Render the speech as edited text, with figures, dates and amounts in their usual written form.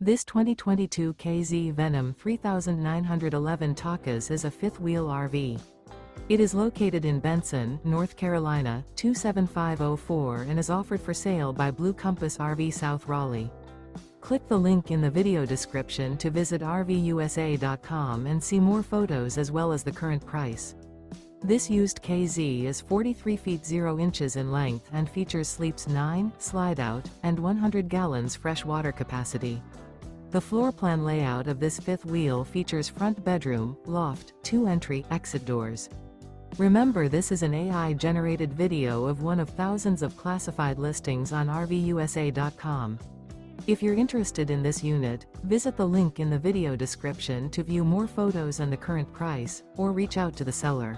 This 2022 K-Z Venom 3911tk is a fifth-wheel RV. It is located in Benson, North Carolina, 27504 and is offered for sale by Blue Compass RV South Raleigh. Click the link in the video description to visit RVUSA.com and see more photos as well as the current price. This used K-Z is 43 feet 0 inches in length and features sleeps 9, Slideout, and 100 gallons fresh water capacity. The floor plan layout of this fifth wheel features front bedroom, loft, 2 entry/exit doors. Remember, this is an AI-generated video of one of thousands of classified listings on RVUSA.com. If you're interested in this unit, visit the link in the video description to view more photos and the current price, or reach out to the seller.